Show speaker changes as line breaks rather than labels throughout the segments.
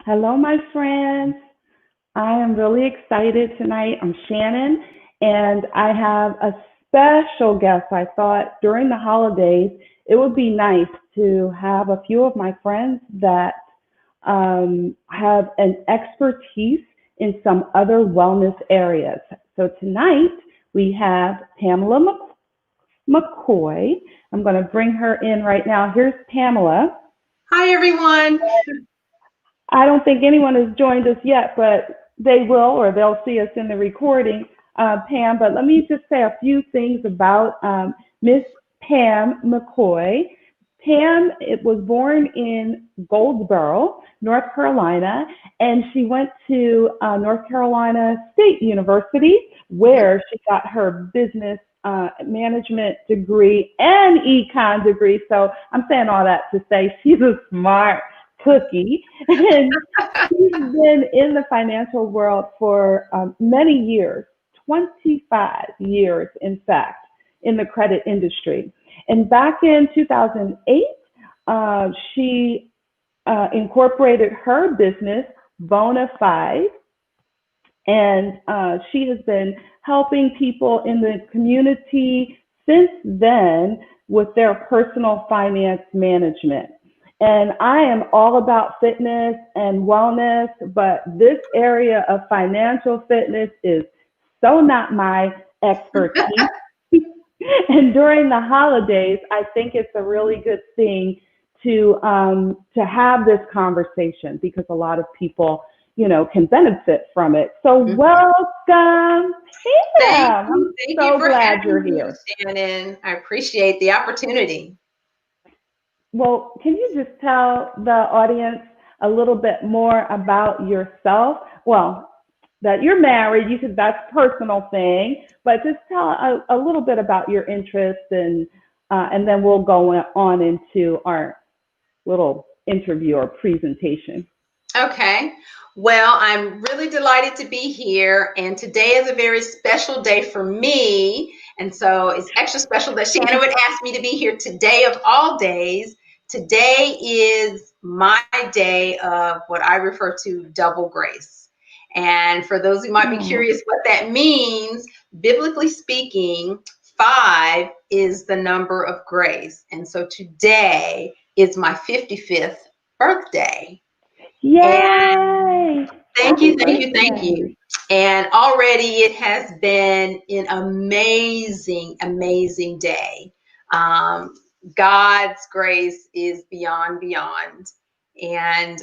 Hello, my friends. I am really excited tonight. I'm Shannon, and I have a special guest. I thought during the holidays it would be nice to have a few of my friends that have an expertise in some other wellness areas. So tonight we have Pamela McCoy. I'm going to bring her in right now. Here's Pamela.
Hi, everyone.
I don't think anyone has joined us yet, but they will, or they'll see us in the recording, Pam. But let me just say a few things about Miss Pam McCoy. Pam it was born in Goldsboro, North Carolina, and she went to North Carolina State University, where she got her business management degree and econ degree. So I'm saying all that to say she's a smart cookie. And she's been in the financial world for many years, 25 years, in fact, in the credit industry. And back in 2008, she incorporated her business, BONA5D, and she has been helping people in the community since then with their personal finance management. And I am all about fitness and wellness, but this area of financial fitness is so not my expertise. And during the holidays, I think it's a really good thing to have this conversation because a lot of people, can benefit from it. So welcome, Pam. I'm
Thank you
so
for
glad you're
having me,
here.
Shannon. I appreciate the opportunity.
Well, can you just tell the audience a little bit more about yourself? Well, that you're married, you said that's a personal thing, but just tell a little bit about your interests and then we'll go on into our little interview or presentation.
Okay. Well, I'm really delighted to be here, and today is a very special day for me. And so it's extra special that Shannon would ask me to be here today of all days. Today is my day of what I refer to double grace. And for those who might be
Oh,
curious what that means, biblically speaking, 5 is the number of grace. And so today is my 55th birthday. And
yay!
thank
Happy
you, thank you, thank
birthday.
you. And already it has been an amazing, amazing day. Um, God's grace is beyond, beyond. And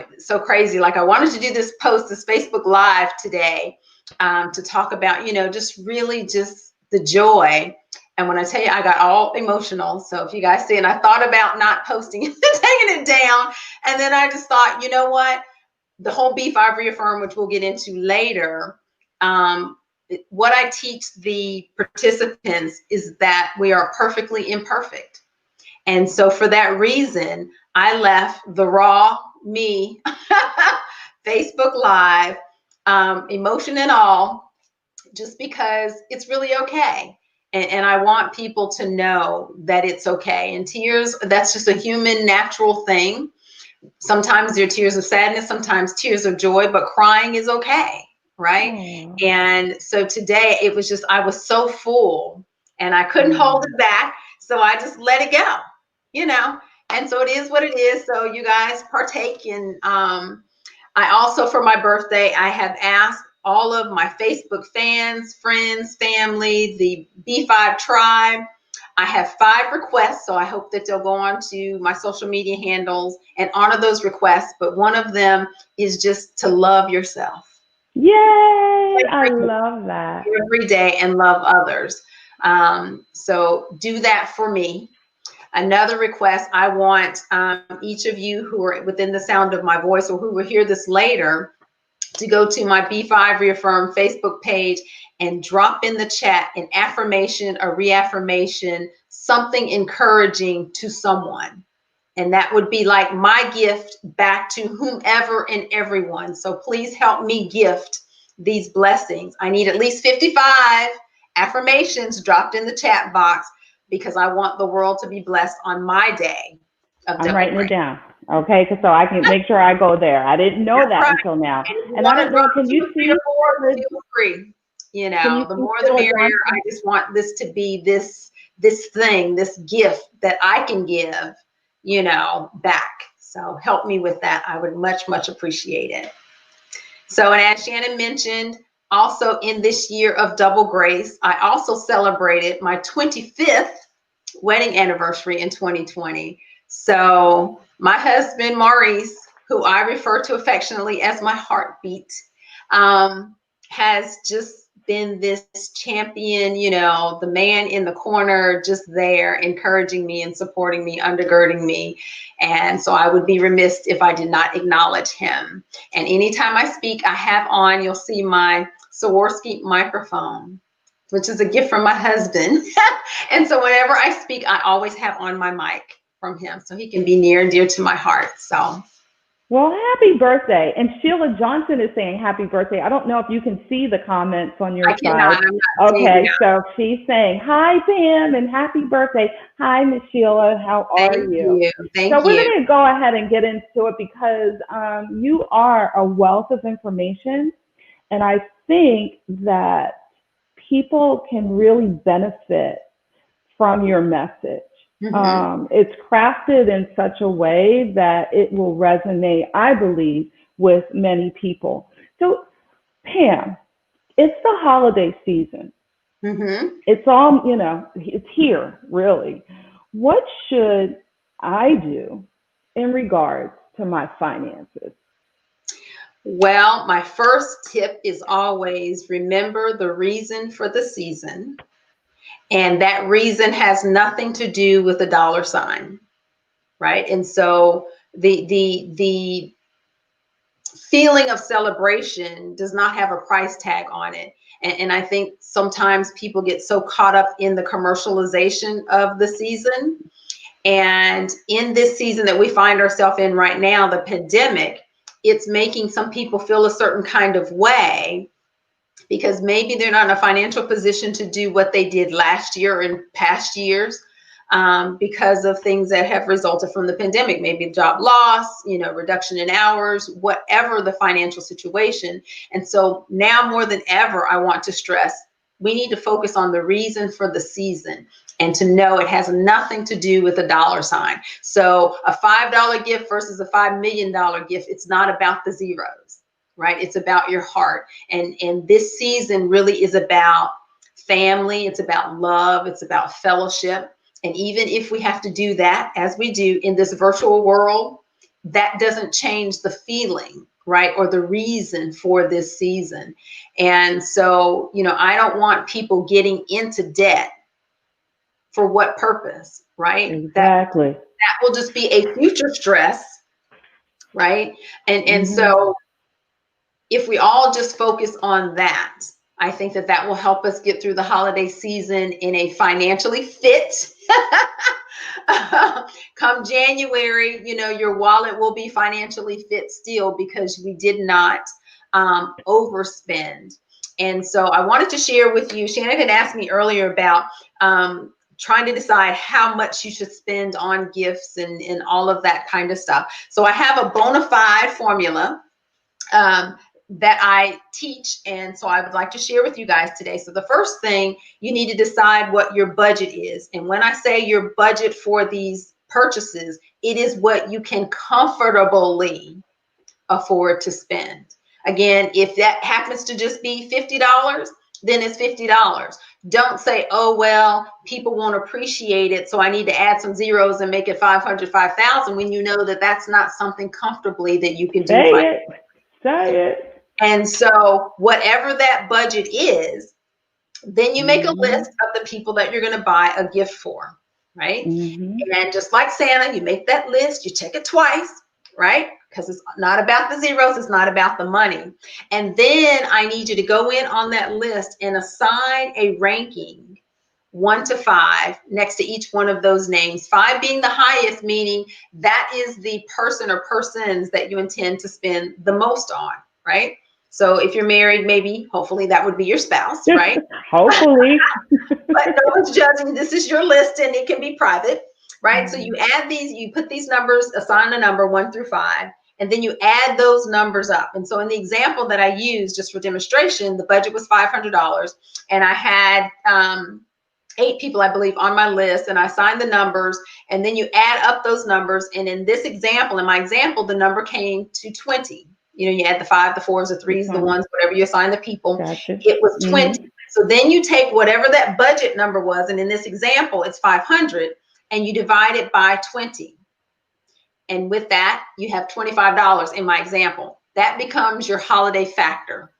it's so crazy. Like I wanted to do this post, this Facebook Live today, to talk about, just really just the joy. And when I tell you, I got all emotional. So if you guys see, and I thought about not posting and taking it down. And then I just thought, you know what? The whole B5 reaffirm, which we'll get into later, um, what I teach the participants is that we are perfectly imperfect. And so for that reason, I left the raw me, Facebook Live, emotion and all, just because it's really okay. And I want people to know that it's okay. And tears, that's just a human natural thing. Sometimes they're tears of sadness, sometimes tears of joy, but crying is okay, right?
Oh,
And so today it was just, I was so full and I couldn't hold
mm.
it back. So I just let it go, you know? And so it is what it is. So you guys partake in, I also, for my birthday, I have asked all of my Facebook fans, friends, family, the B5 tribe. I have 5 requests, so I hope that they'll go on to my social media handles and honor those requests. But one of them is just to love yourself
Yay! I love that.
every day and love others. So do that for me. Another request, I want each of you who are within the sound of my voice or who will hear this later to go to my B5 Reaffirm Facebook page and drop in the chat an affirmation, a reaffirmation, something encouraging to someone. And that would be like my gift back to whomever and everyone. So please help me gift these blessings. I need at least 55 affirmations dropped in the chat box because I want the world to be blessed on my day of
I'm
double
writing it
grace.
down. Okay, so I can make sure I go there. I didn't know
That's
that
right.
until now.
And if you
And I
want to
don't know,
drop
can
two
you
or three or
see,
four, feel free. You
can you
know, the
see
more the
Sheila
merrier. I
Johnson?
just want this to be this thing, this gift that I can give, you know, back. So help me with that. I would much, much appreciate it. So, and as Shannon mentioned, also in this year of double grace, I also celebrated my 25th wedding anniversary in 2020. So my husband, Maurice, who I refer to affectionately as my heartbeat, has just been this champion, you know, the man in the corner, just there, encouraging me and supporting me, undergirding me. And so I would be remiss if I did not acknowledge him. And anytime I speak, I have on, you'll see my Swarovski microphone, which is a gift from my husband. And so whenever I speak, I always have on my mic from him so he can be near and dear to my heart. So,
Well, happy birthday. And Sheila Johnson is saying happy birthday. I don't know if you can see the comments on your
I cannot,
side.
I'm not seeing
Okay,
that.
so she's saying, hi, Pam, and happy birthday. Hi, Miss Sheila. How are
Thank
you?
you. Thank
So we're
you.
going to go ahead and get into it because you are a wealth of information. And I think that people can really benefit from your message. It's crafted in such a way that it will resonate, I believe, with many people. So, Pam, it's the holiday season. It's all, you know, it's here, really. What should I do in regards to my finances?
Well, my first tip is always remember the reason for the season. And that reason has nothing to do with the dollar sign, right? And so the feeling of celebration does not have a price tag on it. And I think sometimes people get so caught up in the commercialization of the season. And in this season that we find ourselves in right now, the pandemic, it's making some people feel a certain kind of way because maybe they're not in a financial position to do what they did last year and past years, because of things that have resulted from the pandemic, maybe job loss, you know, reduction in hours, whatever the financial situation. And so now more than ever, I want to stress, we need to focus on the reason for the season and to know it has nothing to do with a dollar sign. So a $5 gift versus a $5 million gift, it's not about the zeros, right? It's about your heart. And this season really is about family. It's about love. It's about fellowship. And even if we have to do that, as we do in this virtual world, that doesn't change the feeling, right? Or the reason for this season. And so, you know, I don't want people getting into debt. For what purpose, right?
Exactly.
That will just be a future stress, right? And so if we all just focus on that, I think that that will help us get through the holiday season in a financially fit. Come January, you know, your wallet will be financially fit still because we did not overspend. And so I wanted to share with you, Shannon had asked me earlier about trying to decide how much you should spend on gifts and all of that kind of stuff. So I have a bona fide formula that I teach. And so I would like to share with you guys today. So the first thing, you need to decide what your budget is. And when I say your budget for these purchases, it is what you can comfortably afford to spend. Again, if that happens to just be $50, then it's $50. Don't say, oh, well, people won't appreciate it, so I need to add some zeros and make it 500, 5,000 when you know that that's not something comfortably that you can do.
Say it.
And so whatever that budget is, then you make a list of the people that you're going to buy a gift for, right? And just like Santa, you make that list, you check it twice, right? Because it's not about the zeros, it's not about the money. And then I need you to go in on that list and assign a ranking 1 to 5 next to each one of those names. 5 being the highest, meaning that is the person or persons that you intend to spend the most on, right? So if you're married, maybe, hopefully that would be your spouse, right?
Hopefully.
But no one's judging. This is your list and it can be private. right? So you add these, you put these numbers, assign a number 1 through 5, and then you add those numbers up. And so in the example that I used just for demonstration, the budget was $500, and I had 8 people, I believe, on my list, and I assigned the numbers, and then you add up those numbers. And in this example, in my example, the number came to 20. You know, you add the 5, the 4s, the 3s, the 1s, whatever you assign the people.
Gotcha.
It was 20. So then you take whatever that budget number was, and in this example, it's 500, and you divide it by 20. And with that, you have $25 in my example. That becomes your holiday factor,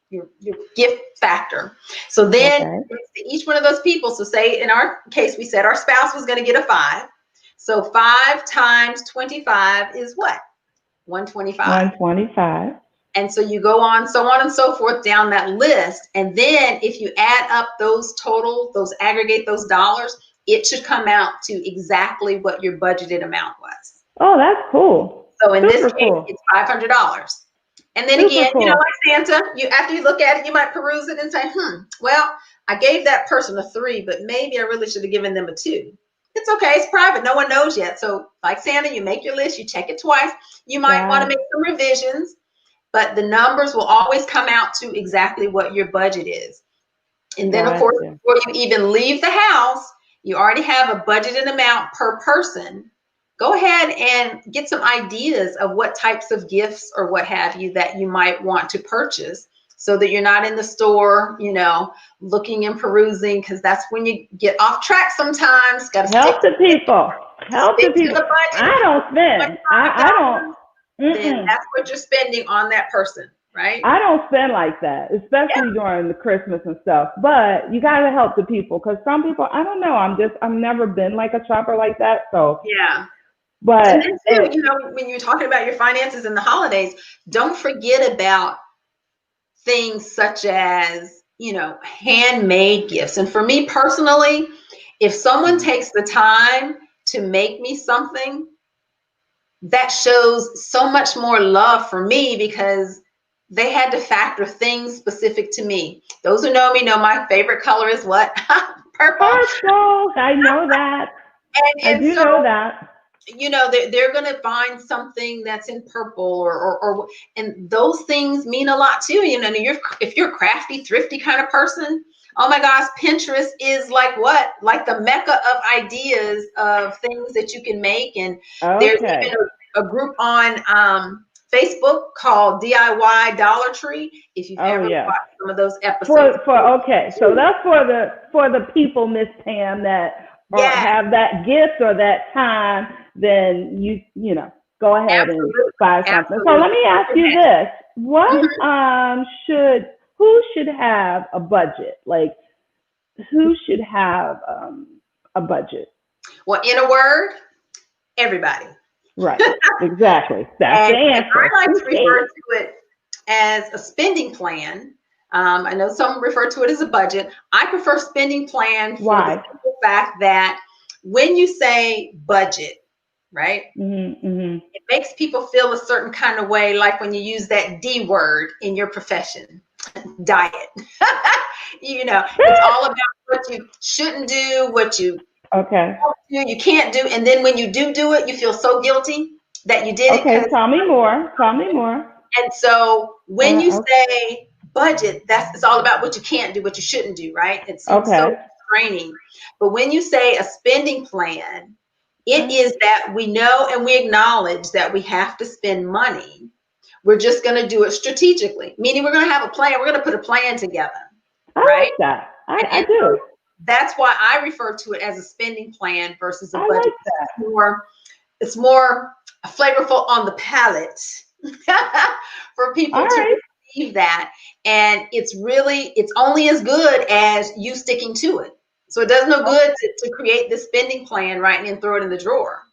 your gift factor. So then each one of those people, so say in our case, we said our spouse was going to get a 5. So 5 times 25 is what? 125.
125.
And so you go on and so forth down that list. And then if you add up those total, those aggregate those dollars, it should come out to exactly what your budgeted amount was.
Oh, that's cool.
So in this case, it's $500. And then again, you know, like Santa, after you look at it, you might peruse it and say, well, I gave that person a 3, but maybe I really should have given them a 2. It's okay. It's private. No one knows yet. So like Santa, you make your list, you check it twice. You might want to make some revisions, but the numbers will always come out to exactly what your budget is. And then, of course, before you even leave the house, you already have a budgeted amount per person. Go ahead and get some ideas of what types of gifts or what have you that you might want to purchase, so that you're not in the store, you know, looking and perusing, because that's when you get off track sometimes. Got to
help the people. Help the people. I don't spend. I don't.
Then that's what you're spending on that person, right?
I don't spend like that, especially during the Christmas and stuff. But you got to help the people, because some people, I don't know. I've never been like a shopper like that. So
yeah.
But
and then too, you know, when you're talking about your finances in the holidays, don't forget about things such as, you know, handmade gifts. And for me personally, if someone takes the time to make me something, that shows so much more love for me, because they had to factor things specific to me. Those who know me know my favorite color is what? Purple.
Purple. I know that. I do know that.
You know, they're going to find something that's in purple or and those things mean a lot too. You know, if you're a crafty, thrifty kind of person, oh my gosh, Pinterest is like what? Like the mecca of ideas of things that you can make. And there's even a group on Facebook called DIY Dollar Tree. If you've ever watched some of those episodes.
So that's for the people, Miss Pam, that have that gift or that time, then you know, go ahead and buy something. So let me ask you this. What who should have a budget? Like, who should have a budget?
Well, in a word, everybody.
Right. Exactly. That's the answer.
I like to refer to it as a spending plan. I know some refer to it as a budget. I prefer spending plan for the simple fact that when you say budget, right, it makes people feel a certain kind of way, like when you use that D word in your profession, diet. You know, it's all about what you shouldn't do, what you you can't do, and then when you do it, you feel so guilty that you did it.
Okay, tell me more.
And so when you say budget, it's all about what you can't do, what you shouldn't do, right? It's so constraining. But when you say a spending plan, it is that we know and we acknowledge that we have to spend money. We're just going to do it strategically, meaning we're going to have a plan. We're going to put a plan together, right?
Like that. I do.
That's why I refer to it as a spending plan versus a budget.
Like that.
It's more flavorful on the palate for people to receive that. And it's only as good as you sticking to it. So it does no good to create this spending plan, right, and then throw it in the drawer.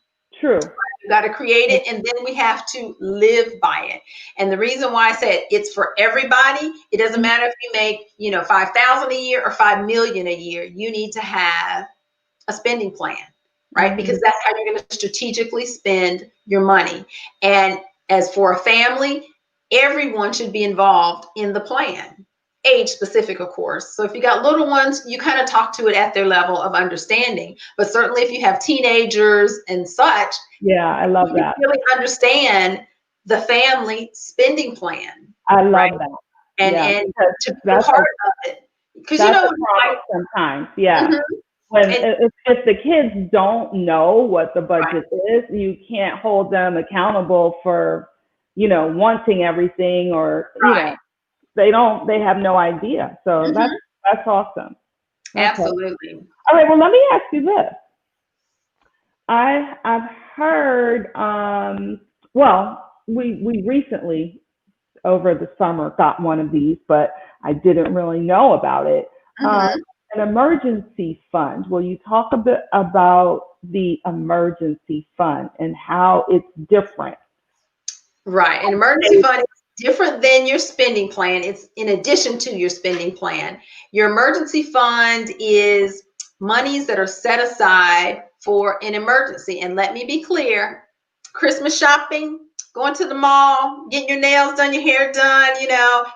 True.
You got to create it, and then we have to live by it. And the reason why I said it's for everybody, it doesn't matter if you make, you know, $5,000 a year or $5 million a year. You need to have a spending plan, right? Because that's how you're going to strategically spend your money. And as for a family, everyone should be involved in the plan. age specific, of course. So if you got little ones, you kind of talk to it at their level of understanding. But certainly if you have teenagers and such,
Yeah, I love that.
you really understand the family spending plan.
I
right?
love that.
And
Yeah,
and
because
to be a
that's
part of it. Because
that's a
like,
problem sometimes. Yeah.
mhm,
When
and
if the kids don't know what the
right,
budget is, you can't hold them accountable for, wanting everything, or,
right.
they have no idea. So
Mhm,
that's awesome. Okay.
absolutely.
All right. Well, let me ask you this. I've heard, well, we recently over the summer got one of these, but I didn't really know about it. Um,
Mhm.
an emergency fund. Will you talk a bit about the emergency fund and how it's different?
Right. An emergency fund is different than your spending plan. It's in addition to your spending plan. Your emergency fund is monies that are set aside for an emergency. And let me be clear, Christmas shopping, going to the mall, getting your nails done, your hair done,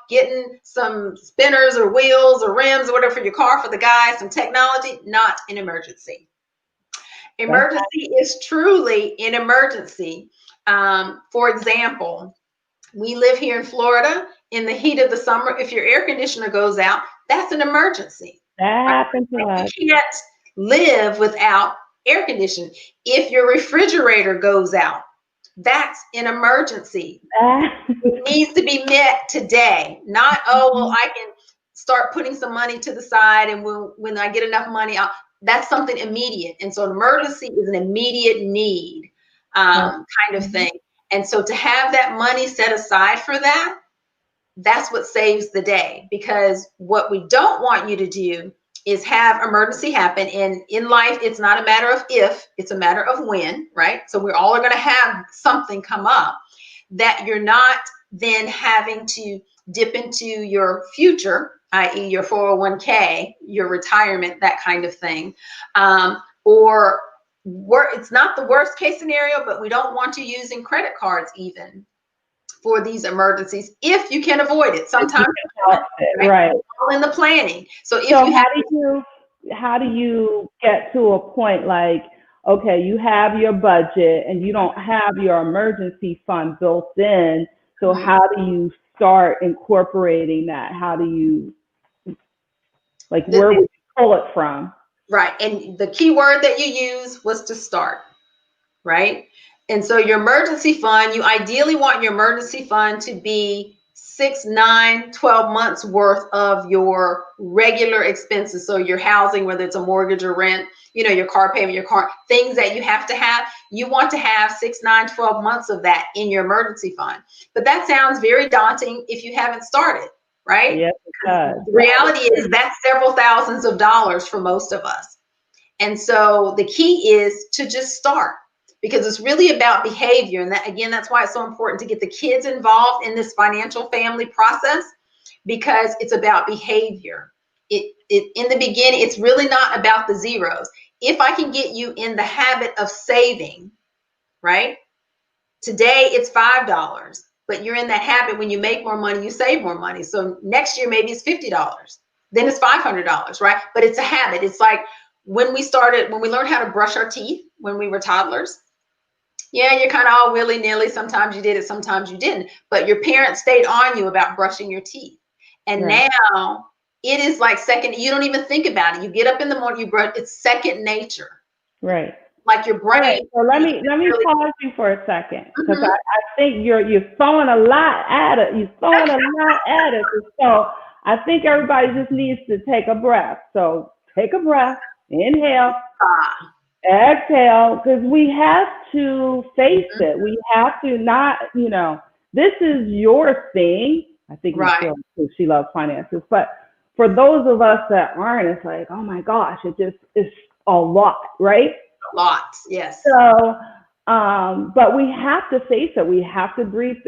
getting some spinners or wheels or rims or whatever for your car for the guys, some technology, not an emergency.
That's
Emergency is truly an emergency. For example, we live here in Florida in the heat of the summer. If your air conditioner goes out, that's an emergency.
that
Right?
happened to us.
You can't live without air conditioning. If your refrigerator goes out, that's an emergency. It needs to be met today, not, oh, well, I can start putting some money to the side and when I get enough money, that's something immediate. And so an emergency is an immediate need kind of thing. And so to have that money set aside for that, that's what saves the day. Because what we don't want you to do is have emergency happen. And in life, it's not a matter of if, it's a matter of when, right? So we're all going to have something come up that you're not then having to dip into your future, i.e. your 401k, your retirement, that kind of thing. Or it's not the worst case scenario, but we don't want you using credit cards even for these emergencies if you can avoid it. Sometimes you can't, right?
Right.
All in the planning. So if
So
you have
how do you get to a point like, okay, you have your budget and you don't have your emergency fund built in. So how do you start incorporating that? How do you, like, where would you pull it from?
right, and the key word that you use was to start, right? And so your emergency fund, you ideally want your emergency fund to be 6, 9, 12 months worth of your regular expenses. So your housing, whether it's a mortgage or rent, your car payment, your car, things that you have to have, you want to have 6, 9, 12 months of that in your emergency fund. But that sounds very daunting if you haven't started, right?
Yes, it does.
The reality is that's several thousands of dollars for most of us. And so the key is to just start, because it's really about behavior. And that, again, that's why it's so important to get the kids involved in this financial family process, because it's about behavior. It in the beginning, it's really not about the zeros. If I can get you in the habit of saving, right? Today it's $5, but you're in that habit. When you make more money, you save more money. So next year, maybe it's $50. Then it's $500, right? But it's a habit. It's like when we learned how to brush our teeth when we were toddlers. Yeah, you're kind of all willy-nilly. Sometimes you did it, sometimes you didn't. But your parents stayed on you about brushing your teeth. And
Right.
now it is like second, you don't even think about it. You get up in the morning, you brush, it's second nature.
Right.
Like your
All right.
brain.
So let me pause you for a second, because
Mhm.
I think you're throwing a lot at it. You're throwing a lot at it. So I think everybody just needs to take a breath. So take a breath, inhale,
Ah,
exhale, because we have to face
mhm.
it. We have to not, this is your thing. I think
Right.
Michelle, she loves finances, but for those of us that aren't, it's like, oh my gosh, it's a lot, right?
Lots, yes.
So, but we have to face it. We have to breathe.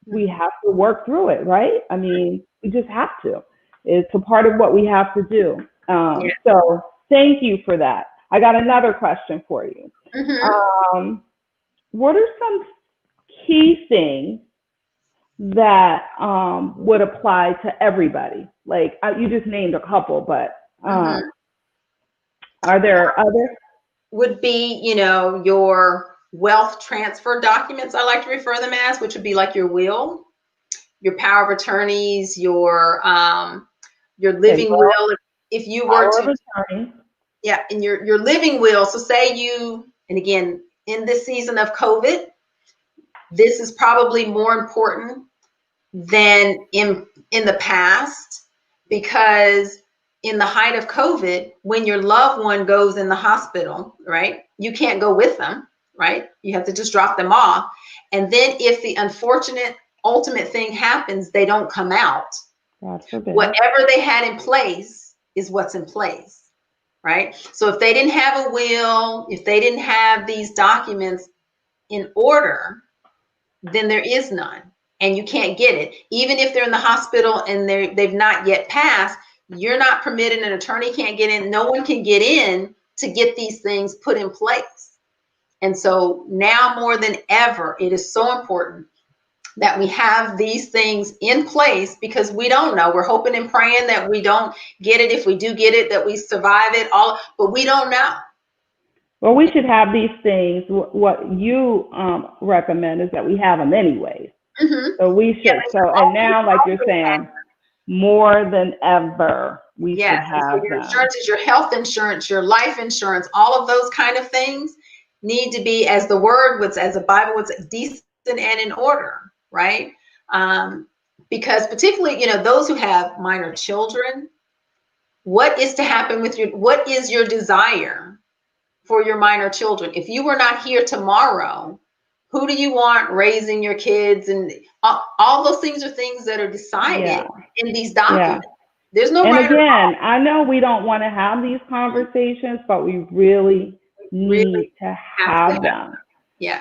We have to work through it, right? I mean, we just have to. It's a part of what we have to do.
Yeah.
So thank you for that. I got another question for you.
Mhm.
What are some key things that would apply to everybody? Like you just named a couple, but
Mhm.
are there other?
Would be, your wealth transfer documents, I like to refer them as, which would be like your will, your power of attorneys, your
Okay,
living
well,
will. If you were
power of
to,
attorney.
yeah, in your living will. So say you, and again, in this season of COVID, this is probably more important than in the past, because in the height of COVID, when your loved one goes in the hospital, right, you can't go with them, right? You have to just drop them off. And then if the unfortunate ultimate thing happens, they don't come out.
God forbid.
Whatever they had in place is what's in place, right? So if they didn't have a will, if they didn't have these documents in order, then there is none, and you can't get it. Even if they're in the hospital and they've not yet passed, you're not permitted. An attorney can't get in. No one can get in to get these things put in place. And so now more than ever, it is so important that we have these things in place, because we don't know. We're hoping and praying that we don't get it. If we do get it, that we survive it all, but we don't know.
Well, we should have these things. What you recommend is that we have them anyways.
Mm-hmm.
So we
Yeah,
should. So, and now, like you're
have.
saying, more than ever, we should
Yes, and so
have
your
them.
insurance is your health insurance, your life insurance, all of those kind of things need to be, as the word would, as the Bible would say, decent and in order, right? Because particularly, those who have minor children, what is to happen with what is your desire for your minor children? If you were not here tomorrow, who do you want raising your kids? And all those things are things that are decided
Yeah,
in these
yeah.
documents. There's no
And
right or wrong.
again, I know we don't want to have these conversations, but we really
Really
need to
have to
have
have.
them.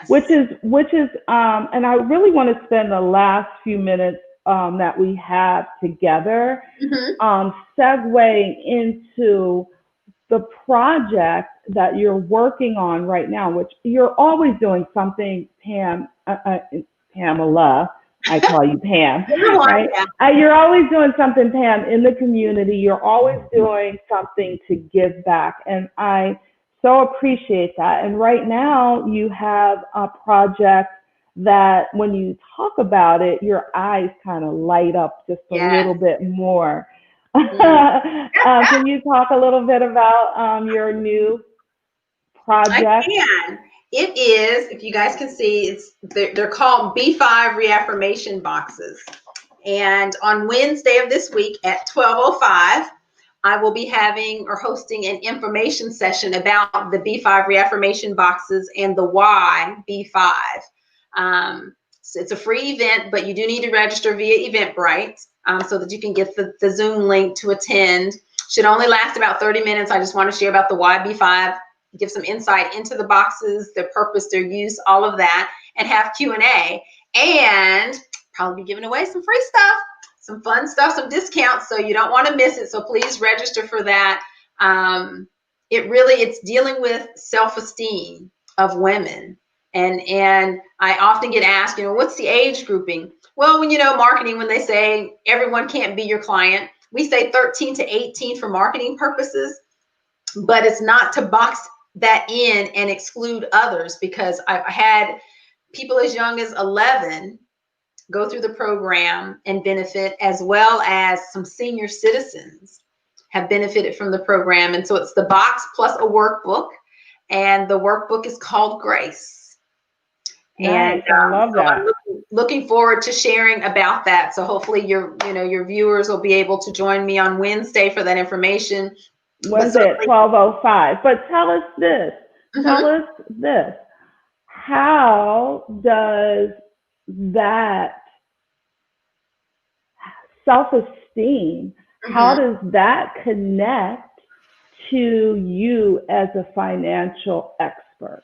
Which
Yes.
is, and I really want to spend the last few minutes that we have together
Mm-hmm.
segueing into the project that you're working on right now, which you're always doing something, Pamela. I call you Pam, right?
Yeah.
You're always doing something, Pam, in the community. You're always doing something to give back. And I so appreciate that. And right now, you have a project that when you talk about it, your eyes kind of light up just a
Yes.
little bit more.
Mm.
Can you talk a little bit about your new
I
project?
can. It is, if you guys can see, they're called B5 reaffirmation boxes. And on Wednesday of this week at 12:05, I will be having or hosting an information session about the B5 reaffirmation boxes and the why B5. So it's a free event, but you do need to register via Eventbrite so that you can get the Zoom link to attend. Should only last about 30 minutes. I just want to share about the why B5, give some insight into the boxes, their purpose, their use, all of that, and have Q&A. And probably be giving away some free stuff, some fun stuff, some discounts. So you don't want to miss it. So please register for that. It's dealing with self-esteem of women. And I often get asked, what's the age grouping? Well, when marketing, when they say everyone can't be your client, we say 13 to 18 for marketing purposes, but it's not to box that in and exclude others, because I've had people as young as 11 go through the program and benefit, as well as some senior citizens have benefited from the program. And so it's the box plus a workbook, and the workbook is called Grace.
Nice.
And
I love
so
that.
I'm looking forward to sharing about that. So hopefully your viewers will be able to join me on Wednesday for that information.
Wednesday at 12:05. But tell us this.
Mhm.
Tell us this. How does that self-esteem, how does that connect to you as a financial expert?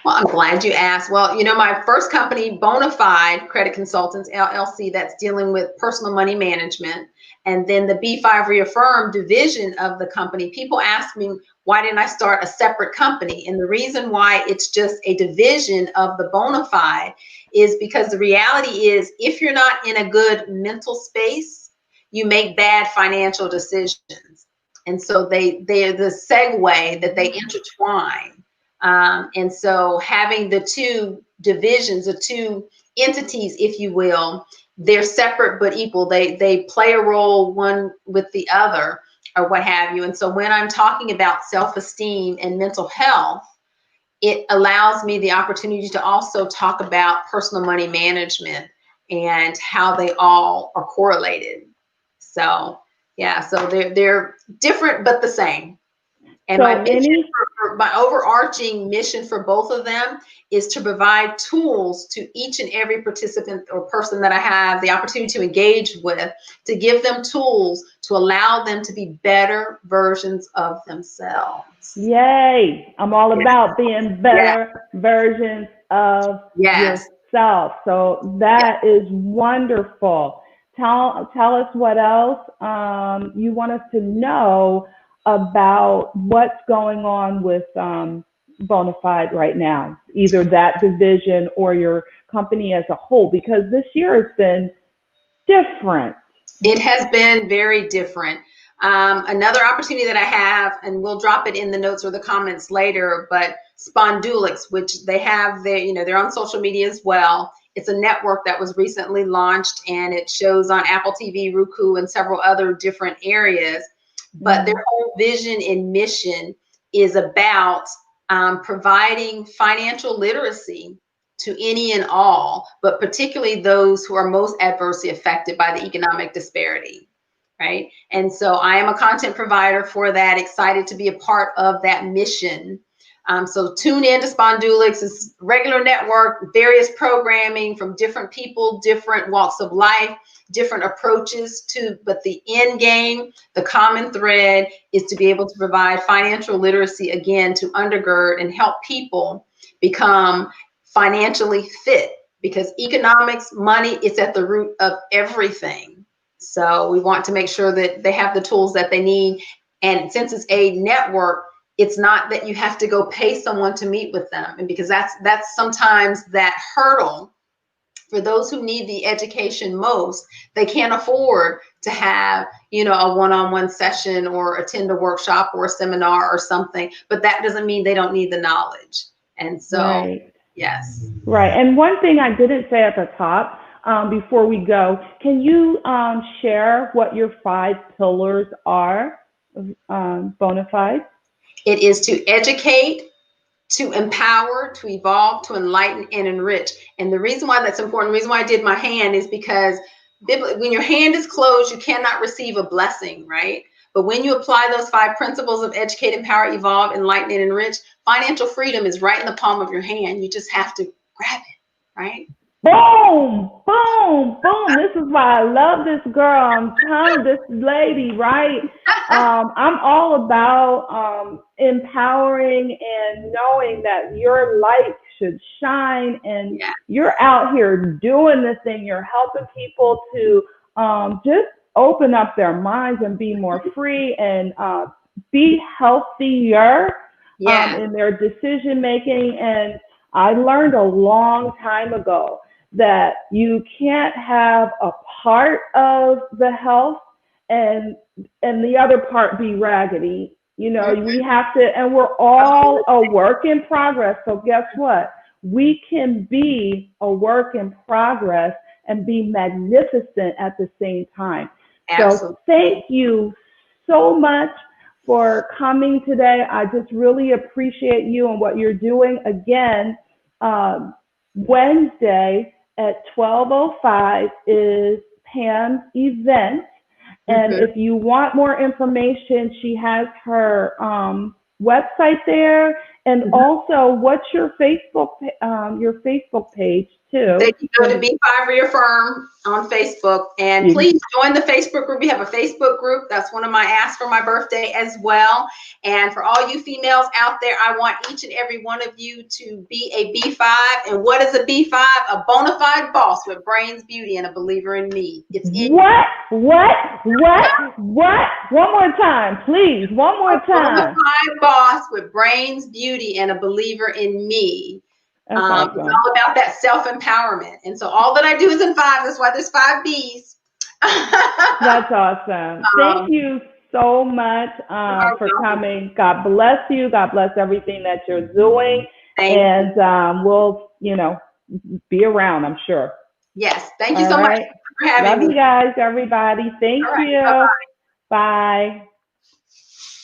Well, I'm glad you asked. Well, my first company, BONA5D Credit Consultants, LLC, that's dealing with personal money management. And then the B5 Reaffirm division of the company, people ask me, why didn't I start a separate company? And the reason why it's just a division of the Bona5 is because the reality is, if you're not in a good mental space, you make bad financial decisions. And so they're the segue that they intertwine. And so having the two divisions, the two entities, if you will, they're separate but equal. They play a role one with the other, or what have you. And so when I'm talking about self-esteem and mental health, it allows me the opportunity to also talk about personal money management and how they all are correlated. So yeah, so they're different but the same. And
So
my overarching mission for both of them is to provide tools to each and every participant or person that I have the opportunity to engage with, to give them tools to allow them to be better versions of themselves.
Yay! I'm all about being better versions of yourself. So that is wonderful. Tell us what else you want us to know about what's going on with Bona5 right now, either that division or your company as a whole, because this year has been different.
It has been very different. Another opportunity that I have, and we'll drop it in the notes or the comments later, but Spondulix, which they have they're on social media as well. It's a network that was recently launched, and it shows on Apple TV, Roku, and several other different areas. But their whole vision and mission is about providing financial literacy to any and all, but particularly those who are most adversely affected by the economic disparity, right? And so I am a content provider for that, excited to be a part of that mission. So tune in to Spondulix. It's regular network, various programming from different people, different walks of life, different approaches to, but the end game, the common thread is to be able to provide financial literacy, again, to undergird and help people become financially fit, because economics, money, it's at the root of everything. So we want to make sure that they have the tools that they need. And since it's a network, it's not that you have to go pay someone to meet with them. And because that's sometimes that hurdle for those who need the education most. They can't afford to have, a one-on-one session or attend a workshop or a seminar or something, but that doesn't mean they don't need the knowledge. And so,
right.
Yes.
Right. And one thing I didn't say at the top, before we go, can you share what your 5 pillars are of Bona5?
It is to educate, to empower, to evolve, to enlighten, and enrich. And the reason why that's important, the reason why I did my hand, is because when your hand is closed, you cannot receive a blessing, right? But when you apply those 5 principles of educate, empower, evolve, enlighten, and enrich, financial freedom is right in the palm of your hand. You just have to grab it, right?
Boom, boom, boom. This is why I love this girl. I'm telling this lady, right? I'm all about empowering and knowing that your light should shine, and you're out here doing this thing. You're helping people to just open up their minds and be more free and be healthier in their decision making. And I learned a long time ago that you can't have a part of the health and the other part be raggedy. We have to, and we're all a work in progress. So guess what? We can be a work in progress and be magnificent at the same time.
Absolutely.
So thank you so much for coming today. I just really appreciate you and what you're doing. Again, Wednesday at 12:05 is Pam's event. And if you want more information, she has her website there. And also, what's your Facebook page? 2.
They can go to B5 Reaffirm on Facebook, and please join the Facebook group. We have a Facebook group. That's one of my asks for my birthday as well. And for all you females out there, I want each and every one of you to be a B5. And what is a B5? A bona fide boss with brains, beauty, and a believer in me. It's in
What? One more time, please. One more time.
A bona fide boss with brains, beauty, and a believer in me.
Awesome.
It's all about that self-empowerment. And so all that I do is in 5. That's why there's 5 B's.
That's awesome. Thank you so much for coming. God bless you. God bless everything that you're doing. And we'll, be around, I'm sure.
Yes. Thank you so much for having me.
Love you guys, everybody. Thank you.
Bye-bye.
Bye.